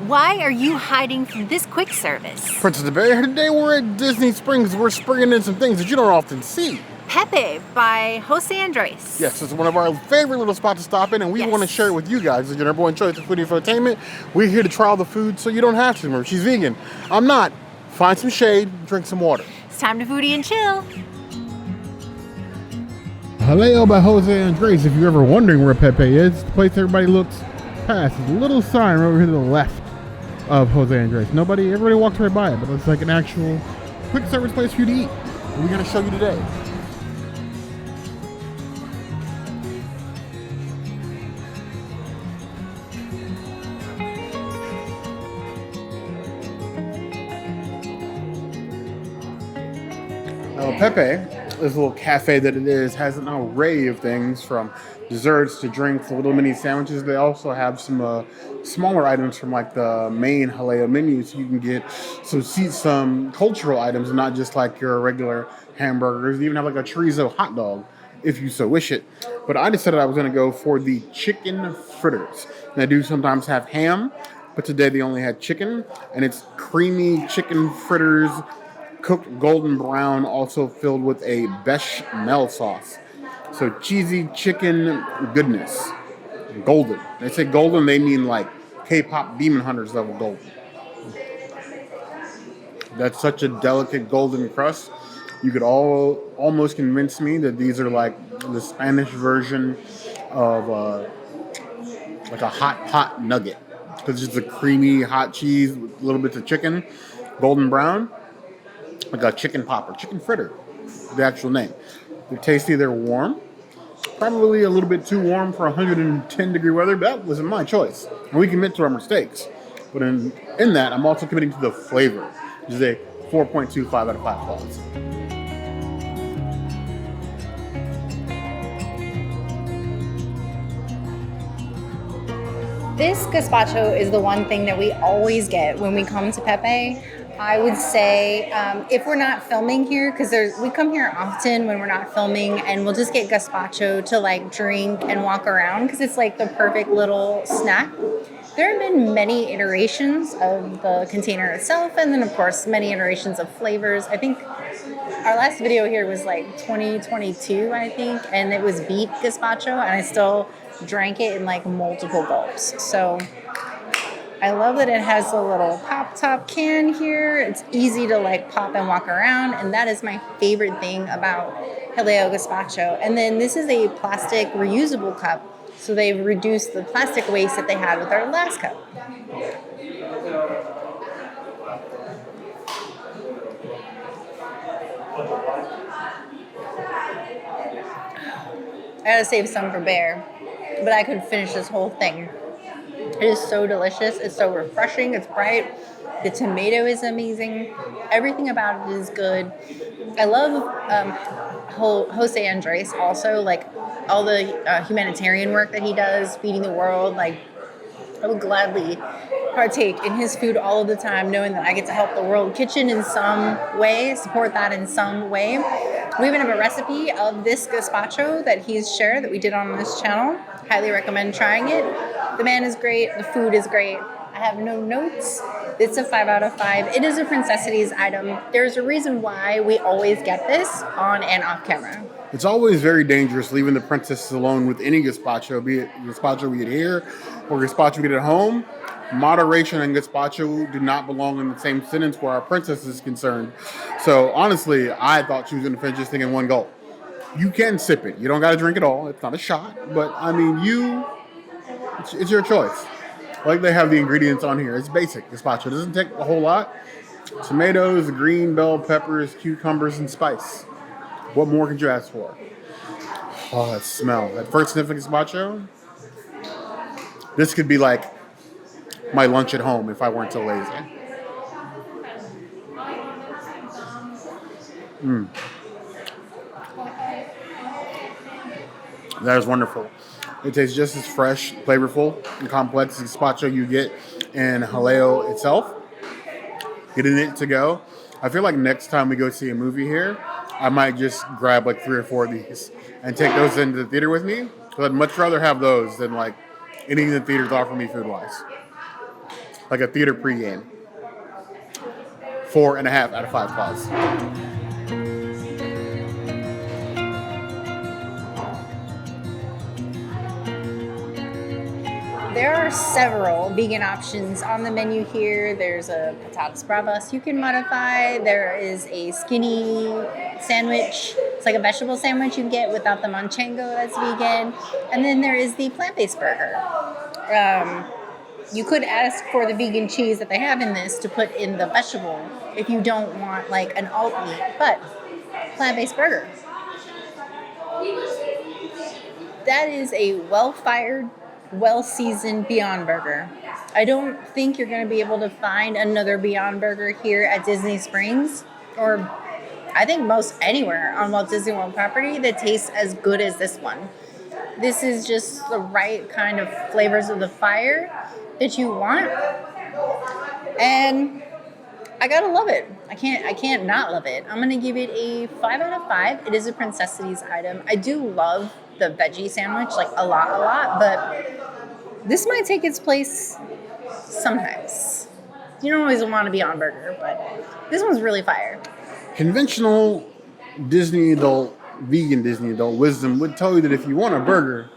Why are you hiding from this quick service? Princess the Bear, today we're at Disney Springs. We're springing in some things that you don't often see. Pepe by Jose Andres. Yes, it's one of our favorite little spots to stop in, and we want to share it with you guys. As your number one choice of foodie for entertainment, we're here to try all the food so you don't have to. Remember, she's vegan. I'm not. Find some shade, drink some water. It's time to foodie and chill. Jaleo by Jose Andres. If you're ever wondering where Pepe is, the place everybody looks past is a little sign right over here to the left of Jose Andres. Everybody walks right by it, but it's like an actual quick service place for you to eat. And we're going to show you today. Now, Pepe, this little cafe that it is, has an array of things from desserts to drinks to little mini sandwiches. They also have some smaller items from like the main Jaleo menu, so you can get some cultural items, not just like your regular hamburgers. They even have like a chorizo hot dog if you so wish it. But I decided I was going to go for the chicken fritters. And they do sometimes have ham, but today they only had chicken, and it's creamy chicken fritters, cooked golden brown, also filled with a bechamel sauce. So cheesy chicken goodness. Golden. They say golden, they mean like K-pop Demon Hunters level golden. That's such a delicate golden crust. You could almost convince me that these are like the Spanish version of like a hot nugget. Because it's a creamy hot cheese with little bits of chicken, golden brown. Like a chicken popper, chicken fritter, the actual name. They're tasty, they're warm. Probably a little bit too warm for 110 degree weather, but that wasn't my choice. And we commit to our mistakes. But in that, I'm also committing to the flavor, which is a 4.25 out of 5 stars. This gazpacho is the one thing that we always get when we come to Pepe. I would say if we're not filming here, because we come here often when we're not filming, and we'll just get gazpacho to like drink and walk around because it's like the perfect little snack. There have been many iterations of the container itself, and then of course many iterations of flavors. I think our last video here was like 2022, I think, and it was beet gazpacho, and I still drank it in like multiple gulps. So I love that it has a little pop top can here. It's easy to like pop and walk around, and that is my favorite thing about Jaleo Gazpacho. And then this is a plastic reusable cup, so they've reduced the plastic waste that they had with our last cup. I gotta save some for Bear, but I could finish this whole thing. It is so delicious. It's so refreshing. It's bright. The tomato is amazing. Everything about it is good. I love Jose Andres also, like all the humanitarian work that he does, feeding the world. Like, I would gladly partake in his food all of the time, knowing that I get to help the world kitchen in some way, support that in some way. We even have a recipe of this gazpacho that he's shared that we did on this channel. Highly recommend trying it. The man is great. The food is great. I have no notes. It's a 5 out of 5. It is a Princessities item. There's a reason why we always get this on and off camera. It's always very dangerous leaving the princesses alone with any gazpacho, be it gazpacho we get here or gazpacho we get at home. Moderation and gazpacho do not belong in the same sentence where our princess is concerned. So honestly, I thought she was going to finish this thing in one gulp. You can sip it. You don't got to drink it all. It's not a shot. But I mean, it's your choice. Like they have the ingredients on here. It's basic gazpacho. It doesn't take a whole lot. Tomatoes, green bell peppers, cucumbers, and spice. What more could you ask for? Oh, that smell. That first sniff of gazpacho. This could be like my lunch at home if I weren't so lazy. That is wonderful. It tastes just as fresh, flavorful, and complex as gazpacho you get in Jaleo itself. Getting it to go. I feel like next time we go see a movie here, I might just grab like 3 or 4 of these and take those into the theater with me. Because I'd much rather have those than like anything the theaters offer me food-wise. like a theater pregame. 4.5 out of 5 claws. There are several vegan options on the menu here. There's a patatas bravas you can modify. There is a skinny sandwich. It's like a vegetable sandwich you can get without the manchango that's vegan. And then there is the plant-based burger. You could ask for the vegan cheese that they have in this to put in the vegetable if you don't want like an alt meat, but plant-based burger. That is a well-fired, well-seasoned Beyond Burger. I don't think you're going to be able to find another Beyond Burger here at Disney Springs, or I think most anywhere on Walt Disney World property that tastes as good as this one. This is just the right kind of flavors of the fire that you want, and I gotta love it. I can't not love it. I'm gonna give it a 5 out of 5. It is a Princessities item. I do love the veggie sandwich, like a lot, but this might take its place sometimes. You don't always want to be on burger, but this one's really fire. Conventional Disney adult, vegan Disney adult wisdom would tell you that if you want a burger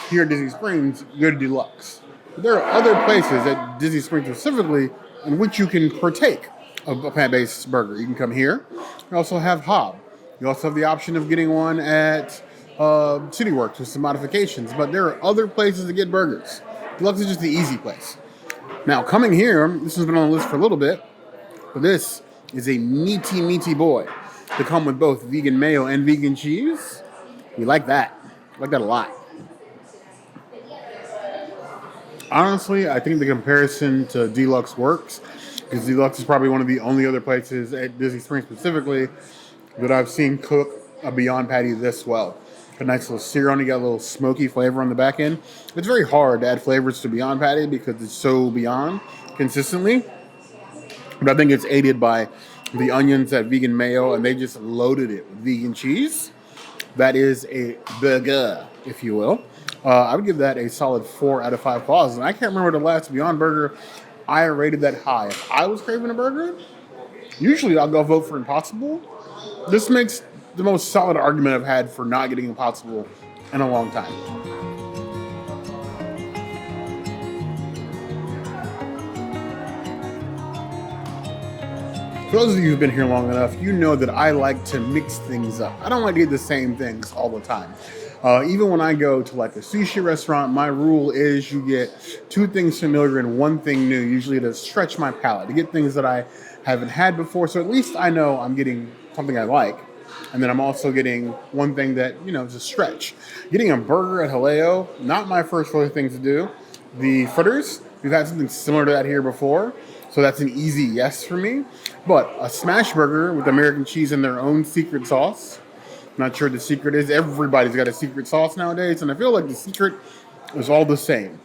here at Disney Springs, go to Deluxe. But there are other places at Disney Springs specifically in which you can partake of a plant-based burger. You can come here. You also have Hob. You also have the option of getting one at CityWorks with some modifications, but there are other places to get burgers. Deluxe is just the easy place. Now, coming here, this has been on the list for a little bit, but this is a meaty boy to come with both vegan mayo and vegan cheese. We like that. I like that a lot. Honestly, I think the comparison to Deluxe works, because Deluxe is probably one of the only other places at Disney Springs specifically that I've seen cook a Beyond Patty this well. A nice little sear on, you got a little smoky flavor on the back end. It's very hard to add flavors to Beyond Patty because it's so Beyond consistently. But I think it's aided by the onions at vegan mayo, and they just loaded it with vegan cheese. That is a burger, if you will. I would give that a solid 4 out of 5 claws. And I can't remember the last Beyond Burger I rated that high. If I was craving a burger, usually I'll go vote for Impossible. This makes the most solid argument I've had for not getting Impossible in a long time. For those of you who've been here long enough, you know that I like to mix things up. I don't like to eat the same things all the time. Even when I go to like a sushi restaurant, my rule is you get 2 things familiar and 1 thing new, usually to stretch my palate, to get things that I haven't had before. So at least I know I'm getting something I like. And then I'm also getting 1 thing that, is a stretch. Getting a burger at Haleo, not my first choice thing to do. The Fritters, we've had something similar to that here before. So that's an easy yes for me. But a smash burger with American cheese and their own secret sauce. Not sure what the secret is. Everybody's got a secret sauce nowadays, and I feel like the secret is all the same.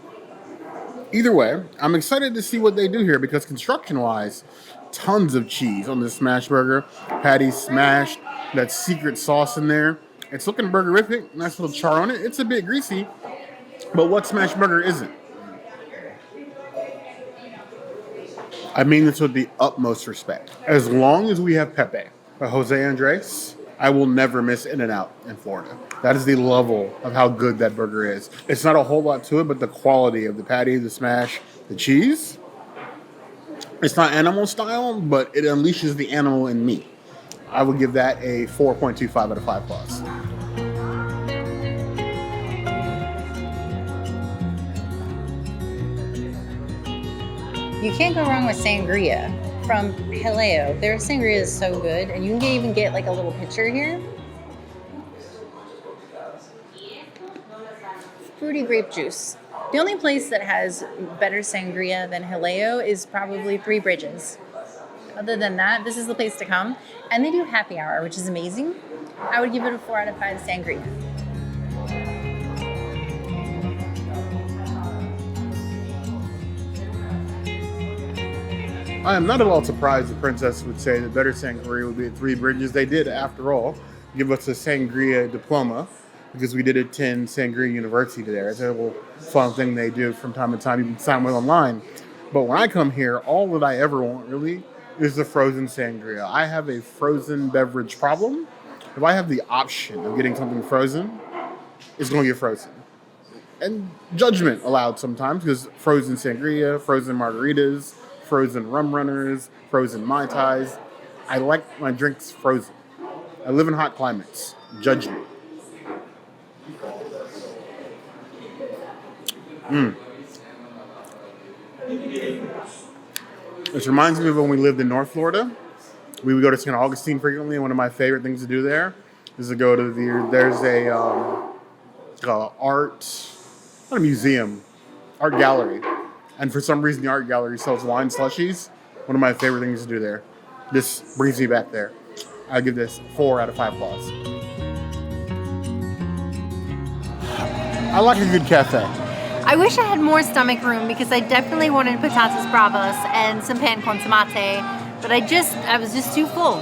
Either way, I'm excited to see what they do here because construction-wise, tons of cheese on this smash burger. Patty smashed, that secret sauce in there. It's looking burgerific. Nice little char on it. It's a bit greasy, but what smash burger isn't? I mean this with the utmost respect. As long as we have Pepe by Jose Andres, I will never miss In-N-Out in Florida. That is the level of how good that burger is. It's not a whole lot to it, but the quality of the patty, the smash, the cheese. It's not animal style, but it unleashes the animal in me. I would give that a 4.25 out of 5 claws. You can't go wrong with Sangria from Haleo. Their Sangria is so good, and you can even get like a little pitcher here. Fruity grape juice. The only place that has better Sangria than Haleo is probably Three Bridges. Other than that, this is the place to come. And they do happy hour, which is amazing. I would give it a 4 out of 5 Sangria. I am not at all surprised the princess would say that better Sangria would be at Three Bridges. They did, after all, give us a Sangria diploma because we did attend Sangria University there. It's a little fun thing they do from time to time. You can sign with online. But when I come here, all that I ever want really is the frozen sangria. I have a frozen beverage problem. If I have the option of getting something frozen, it's going to get frozen. And judgment allowed sometimes, because frozen sangria, frozen margaritas, frozen rum runners, frozen Mai Tais. I like my drinks frozen. I live in hot climates. Judge me. This reminds me of when we lived in North Florida. We would go to St. Augustine frequently, and one of my favorite things to do there is to go to there's a not a museum, art gallery. And for some reason, the art gallery sells wine slushies. One of my favorite things to do there. This brings me back there. I give this 4 out of 5 claws. I like a good cafe. I wish I had more stomach room because I definitely wanted patatas bravas and some pan con tomate, but I was just too full.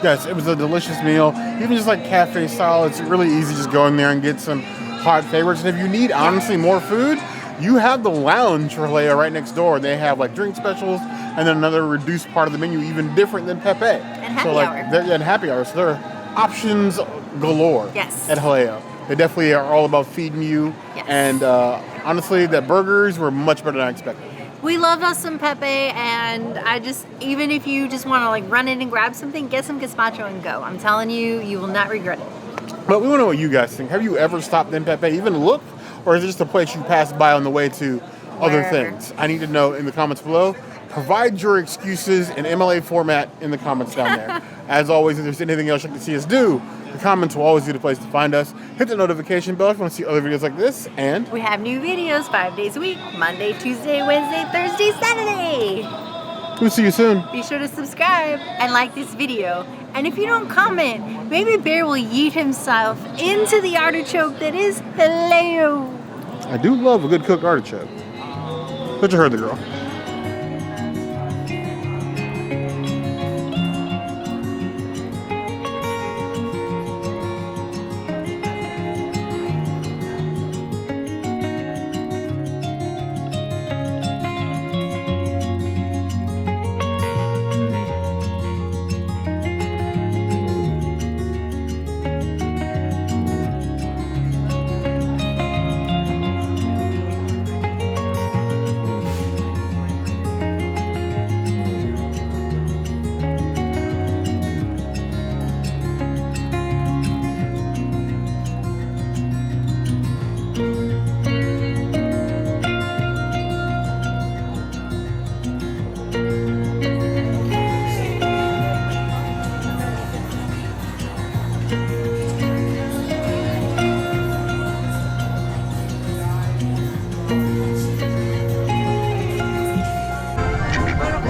Yes, it was a delicious meal. Even just like cafe style, it's really easy just go in there and get some hot favorites. And if you need, honestly, more food, you have the lounge for Halea right next door. They have like drink specials and then another reduced part of the menu, even different than Pepe. And happy hour. And happy hour. So there are options galore Yes. at Halea. They definitely are all about feeding you. Yes. And honestly, the burgers were much better than I expected. We love us some Pepe, and even if you just want to like run in and grab something, get some gazpacho and go. I'm telling you, you will not regret it. But we want to know what you guys think. Have you ever stopped in Pepe, even looked? Or is it just a place you pass by on the way to other Wherever. things? I need to know in the comments below. Provide your excuses in MLA format in the comments down there. As always, if there's anything else you'd like to see us do, the comments will always be the place to find us. Hit the notification bell if you want to see other videos like this. And We have new videos 5 days a week, Monday, Tuesday, Wednesday, Thursday, Saturday. we'll see you soon. Be sure to subscribe and like this video. And if you don't comment, maybe Bear will yeet himself into the artichoke that is Haleo. I do love a good cooked artichoke. But you heard the girl.